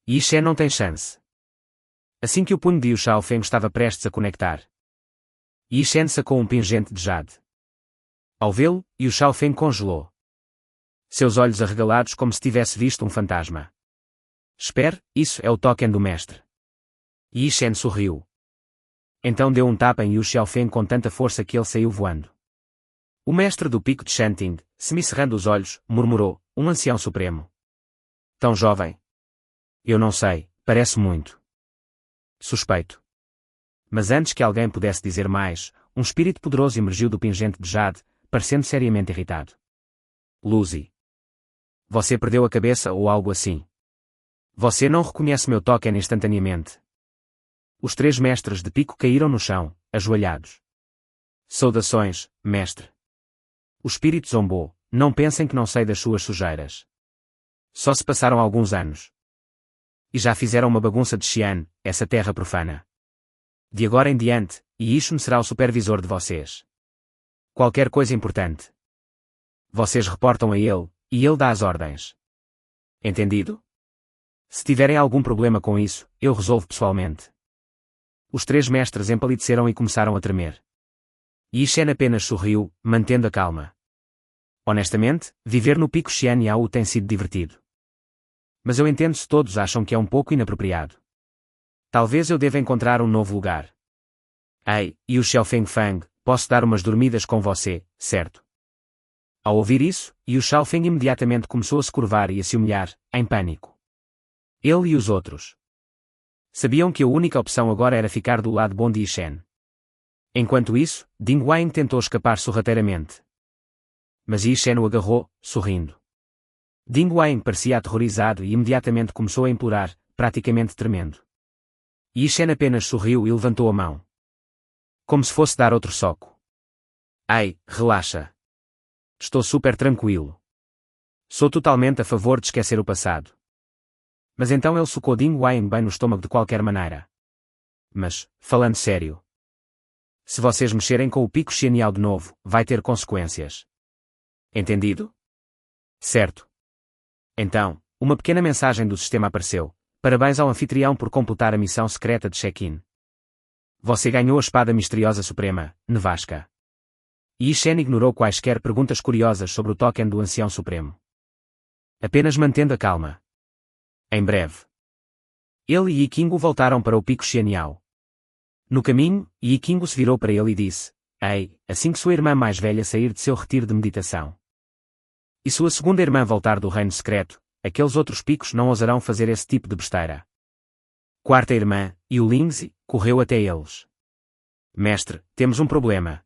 Yi Shen não tem chance. Assim que o punho de Yu Xiaofeng estava prestes a conectar, Yi Shen sacou um pingente de jade. Ao vê-lo, Yu Xiaofeng congelou. Seus olhos arregalados como se tivesse visto um fantasma. Espere, isso é o token do mestre. Yi Shen sorriu. Então deu um tapa em Yu Xiaofeng com tanta força que ele saiu voando. O mestre do pico de Shanting, semicerrando os olhos, murmurou: um ancião supremo. Tão jovem. Eu não sei, parece muito. Suspeito. Mas antes que alguém pudesse dizer mais, um espírito poderoso emergiu do pingente de jade, parecendo seriamente irritado. Luzi. Você perdeu a cabeça ou algo assim. Você não reconhece meu token instantaneamente. Os três mestres de pico caíram no chão, ajoelhados. Saudações, mestre. O espírito zombou: não pensem que não sei das suas sujeiras. Só se passaram alguns anos. E já fizeram uma bagunça de Xi'an, essa terra profana. De agora em diante, Yishun será o supervisor de vocês. Qualquer coisa importante, vocês reportam a ele, e ele dá as ordens. Entendido? Se tiverem algum problema com isso, eu resolvo pessoalmente. Os três mestres empalideceram e começaram a tremer. Yi Shen apenas sorriu, mantendo a calma. Honestamente, viver no pico Xian Yao tem sido divertido. Mas eu entendo se todos acham que é um pouco inapropriado. Talvez eu deva encontrar um novo lugar. Ei, e o Xiaofeng Fang, posso dar umas dormidas com você, certo? Ao ouvir isso, Yu Xiaofeng imediatamente começou a se curvar e a se humilhar, em pânico. Ele e os outros sabiam que a única opção agora era ficar do lado bom de Yi Shen. Enquanto isso, Ding Wang tentou escapar sorrateiramente. Mas Yi Shen o agarrou, sorrindo. Ding Wang parecia aterrorizado e imediatamente começou a implorar, praticamente tremendo. Yi Shen apenas sorriu e levantou a mão. Como se fosse dar outro soco. Ai, relaxa. Estou super tranquilo. Sou totalmente a favor de esquecer o passado. Mas então ele socou Ding Wang bem no estômago de qualquer maneira. Mas, falando sério, se vocês mexerem com o pico Xian de novo, vai ter consequências. Entendido? Certo. Então, uma pequena mensagem do sistema apareceu. Parabéns ao anfitrião por completar a missão secreta de check-in. Você ganhou a espada misteriosa suprema, Nevasca. Yi Shen ignorou quaisquer perguntas curiosas sobre o token do ancião supremo. Apenas mantendo a calma. Em breve, ele e Yi Qinggu voltaram para o pico Xianyao. No caminho, Yi Qinggu se virou para ele e disse: Ei, assim que sua irmã mais velha sair de seu retiro de meditação e sua segunda irmã voltar do reino secreto, aqueles outros picos não ousarão fazer esse tipo de besteira. Quarta irmã, Yu Lingzi, correu até eles. Mestre, temos um problema.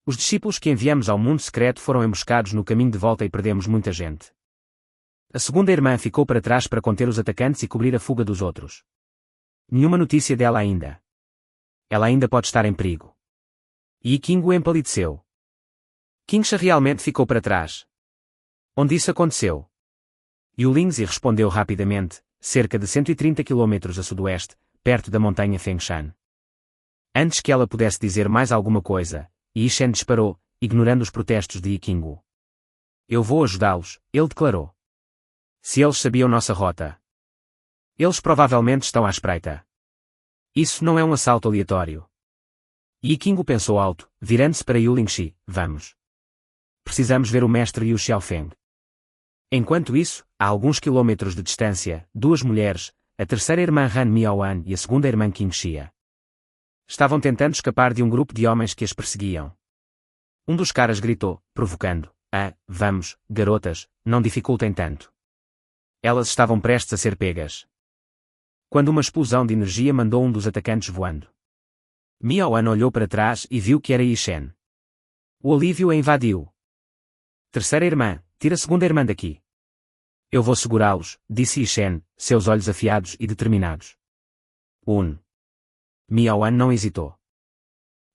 Os discípulos que enviamos ao mundo secreto foram emboscados no caminho de volta e perdemos muita gente. A segunda irmã ficou para trás para conter os atacantes e cobrir a fuga dos outros. Nenhuma notícia dela ainda. Ela ainda pode estar em perigo. Yi Qinggu empalideceu. Qingsha realmente ficou para trás. Onde isso aconteceu? Yu Lingzi respondeu rapidamente, cerca de 130 km a sudoeste, perto da montanha Fengshan. Antes que ela pudesse dizer mais alguma coisa, Yi Shen disparou, ignorando os protestos de Yi Qinggu. Eu vou ajudá-los, ele declarou. Se eles sabiam nossa rota, eles provavelmente estão à espreita. Isso não é um assalto aleatório. Yi Qinggu pensou alto, virando-se para Yu Lingxi: vamos. Precisamos ver o mestre Yu Xiaofeng. Enquanto isso, a alguns quilômetros de distância, duas mulheres, a terceira irmã Han Miaoan e a segunda irmã Qingxia, estavam tentando escapar de um grupo de homens que as perseguiam. Um dos caras gritou, provocando: vamos, garotas, não dificultem tanto. Elas estavam prestes a ser pegas. Quando uma explosão de energia mandou um dos atacantes voando. Miaoan olhou para trás e viu que era Yi Shen. O alívio a invadiu. Terceira irmã, tira a segunda irmã daqui. Eu vou segurá-los, disse Yi Shen, seus olhos afiados e determinados. Miaoan não hesitou.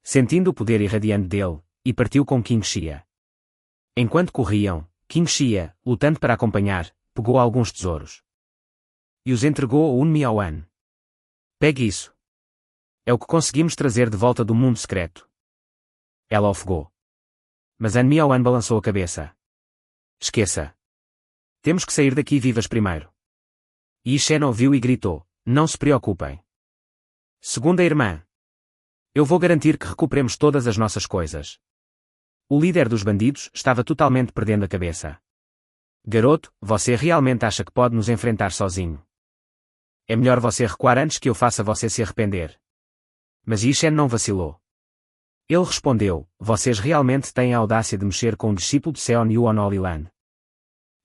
Sentindo o poder irradiante dele, e partiu com Qingxia. Enquanto corriam, Qin Xia, lutando para acompanhar, pegou alguns tesouros. E os entregou a Un Miaoan. Pegue isso. É o que conseguimos trazer de volta do mundo secreto. Ela ofegou. Mas An Miaoan balançou a cabeça. Esqueça. Temos que sair daqui vivas primeiro. Yi Shen ouviu e gritou, não se preocupem. Segunda irmã. Eu vou garantir que recuperemos todas as nossas coisas. O líder dos bandidos estava totalmente perdendo a cabeça. Garoto, você realmente acha que pode nos enfrentar sozinho? É melhor você recuar antes que eu faça você se arrepender. Mas Yi Shen não vacilou. Ele respondeu, vocês realmente têm a audácia de mexer com um discípulo de Seon Yuan Olilan.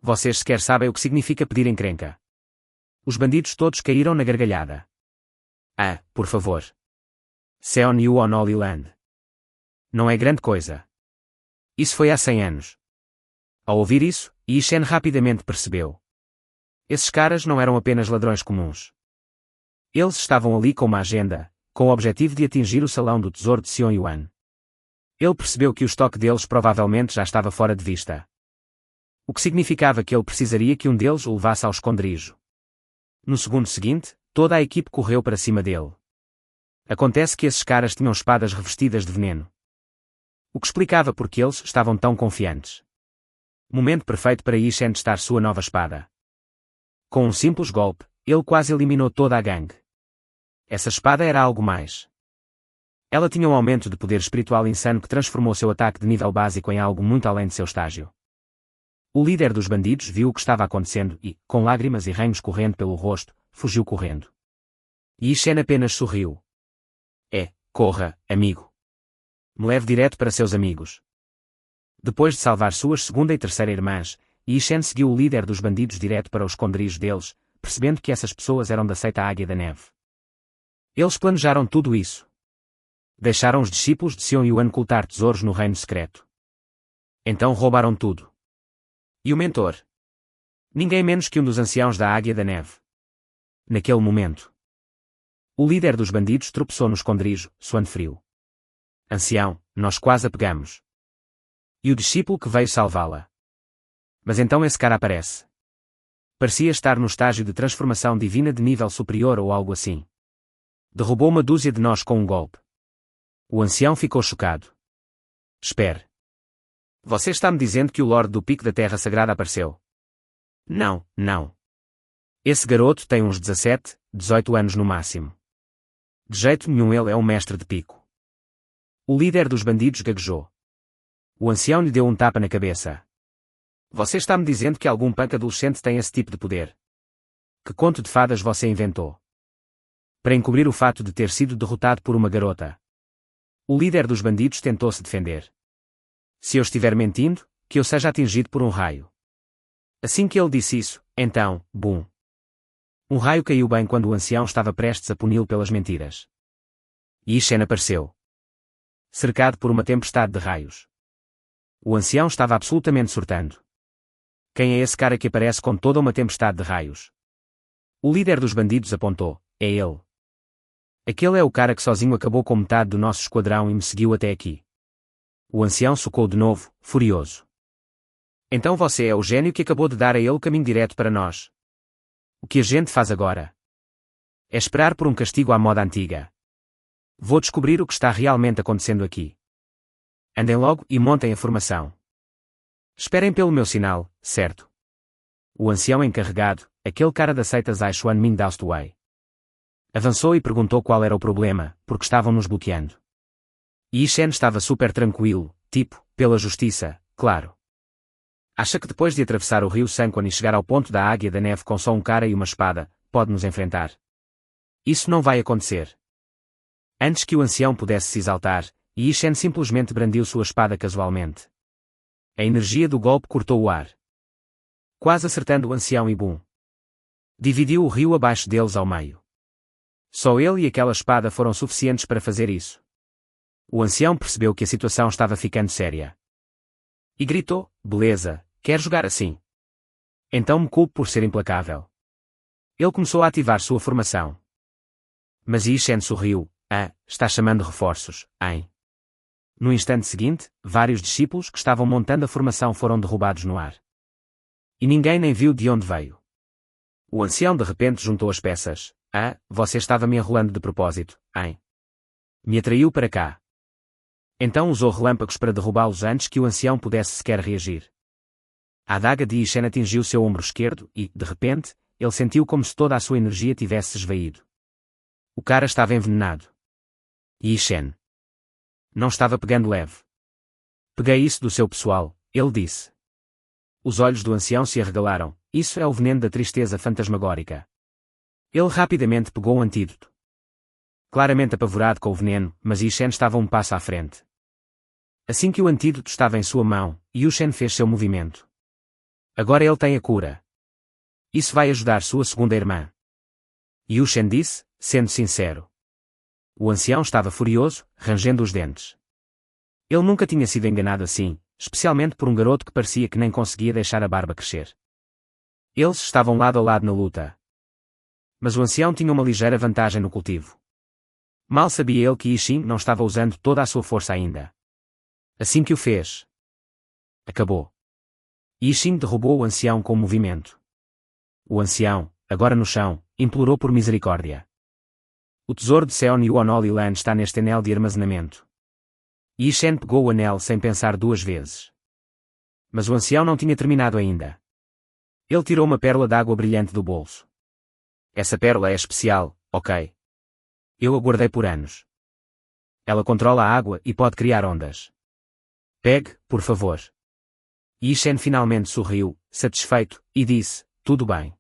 Vocês sequer sabem o que significa pedir encrenca. Os bandidos todos caíram na gargalhada. Ah, por favor. Seon Yuan Olilan. Não é grande coisa. Isso foi há 100 anos. Ao ouvir isso, Yi Shen rapidamente percebeu. Esses caras não eram apenas ladrões comuns. Eles estavam ali com uma agenda, com o objetivo de atingir o salão do tesouro de Seon Yuan. Ele percebeu que o estoque deles provavelmente já estava fora de vista. O que significava que ele precisaria que um deles o levasse ao esconderijo. No segundo seguinte, toda a equipe correu para cima dele. Acontece que esses caras tinham espadas revestidas de veneno. O que explicava porque eles estavam tão confiantes. Momento perfeito para Yi Shen testar sua nova espada. Com um simples golpe, ele quase eliminou toda a gangue. Essa espada era algo mais. Ela tinha um aumento de poder espiritual insano que transformou seu ataque de nível básico em algo muito além de seu estágio. O líder dos bandidos viu o que estava acontecendo e, com lágrimas e ranhos correndo pelo rosto, fugiu correndo. Yi Shen apenas sorriu. Corra, amigo. Me leve direto para seus amigos. Depois de salvar suas segunda e terceira irmãs, Yi Shen seguiu o líder dos bandidos direto para o esconderijo deles, percebendo que essas pessoas eram da seita Águia da Neve. Eles planejaram tudo isso. Deixaram os discípulos de Seon Yuan ocultar tesouros no reino secreto. Então roubaram tudo. E o mentor? Ninguém menos que um dos anciãos da Águia da Neve. Naquele momento, o líder dos bandidos tropeçou no esconderijo, suando frio. Ancião, nós quase a pegamos. E o discípulo que veio salvá-la. Mas então esse cara aparece. Parecia estar no estágio de transformação divina de nível superior ou algo assim. Derrubou uma dúzia de nós com um golpe. O ancião ficou chocado. Espere. Você está me dizendo que o Lorde do Pico da Terra Sagrada apareceu? Não, não. Esse garoto tem uns 17, 18 anos no máximo. De jeito nenhum ele é um mestre de pico. O líder dos bandidos gaguejou. O ancião lhe deu um tapa na cabeça. Você está me dizendo que algum punk adolescente tem esse tipo de poder? Que conto de fadas você inventou? Para encobrir o fato de ter sido derrotado por uma garota. O líder dos bandidos tentou se defender. Se eu estiver mentindo, que eu seja atingido por um raio. Assim que ele disse isso, então, bum. Um raio caiu bem quando o ancião estava prestes a puni-lo pelas mentiras. Yi Shen apareceu. Cercado por uma tempestade de raios. O ancião estava absolutamente surtando. Quem é esse cara que aparece com toda uma tempestade de raios? O líder dos bandidos apontou. É ele. Aquele é o cara que sozinho acabou com metade do nosso esquadrão e me seguiu até aqui. O ancião socou de novo, furioso. Então você é o gênio que acabou de dar a ele o caminho direto para nós. O que a gente faz agora? É esperar por um castigo à moda antiga. Vou descobrir o que está realmente acontecendo aqui. Andem logo e montem a formação. Esperem pelo meu sinal, certo? O ancião encarregado, aquele cara da seita Zai Xuan Ming Daostwei, avançou e perguntou qual era o problema, porque estavam nos bloqueando. Yi Shen estava super tranquilo, tipo, pela justiça, claro. Acha que depois de atravessar o rio Sanquan e chegar ao ponto da Águia da Neve com só um cara e uma espada, pode nos enfrentar? Isso não vai acontecer. Antes que o ancião pudesse se exaltar, Yi Shen simplesmente brandiu sua espada casualmente. A energia do golpe cortou o ar. Quase acertando o ancião e bum. Dividiu o rio abaixo deles ao meio. Só ele e aquela espada foram suficientes para fazer isso. O ancião percebeu que a situação estava ficando séria. E gritou, beleza, quer jogar assim? Então me culpo por ser implacável. Ele começou a ativar sua formação. Mas Yi Shen sorriu, está chamando reforços, hein? No instante seguinte, vários discípulos que estavam montando a formação foram derrubados no ar. E ninguém nem viu de onde veio. O ancião de repente juntou as peças. Ah, você estava me enrolando de propósito, hein? Me atraiu para cá. Então usou relâmpagos para derrubá-los antes que o ancião pudesse sequer reagir. A adaga de Yi Shen atingiu seu ombro esquerdo e, de repente, ele sentiu como se toda a sua energia tivesse esvaído. O cara estava envenenado. Yi Shen não estava pegando leve. Peguei isso do seu pessoal, ele disse. Os olhos do ancião se arregalaram. Isso é o veneno da tristeza fantasmagórica. Ele rapidamente pegou um antídoto. Claramente apavorado com o veneno, mas Yi Shen estava um passo à frente. Assim que o antídoto estava em sua mão, Yi Shen fez seu movimento. Agora ele tem a cura. Isso vai ajudar sua segunda irmã. Yi Shen disse, sendo sincero. O ancião estava furioso, rangendo os dentes. Ele nunca tinha sido enganado assim, especialmente por um garoto que parecia que nem conseguia deixar a barba crescer. Eles estavam lado a lado na luta. Mas o ancião tinha uma ligeira vantagem no cultivo. Mal sabia ele que Yi Shen não estava usando toda a sua força ainda. Assim que o fez, acabou. Yi Shen derrubou o ancião com o movimento. O ancião, agora no chão, implorou por misericórdia. O tesouro de Seon Yuan Holy Land está neste anel de armazenamento. Yi Shen pegou o anel sem pensar duas vezes. Mas o ancião não tinha terminado ainda. Ele tirou uma pérola d'água brilhante do bolso. Essa pérola é especial, ok? Eu a guardei por anos. Ela controla a água e pode criar ondas. Pegue, por favor. Yi Shen finalmente sorriu, satisfeito, e disse, tudo bem.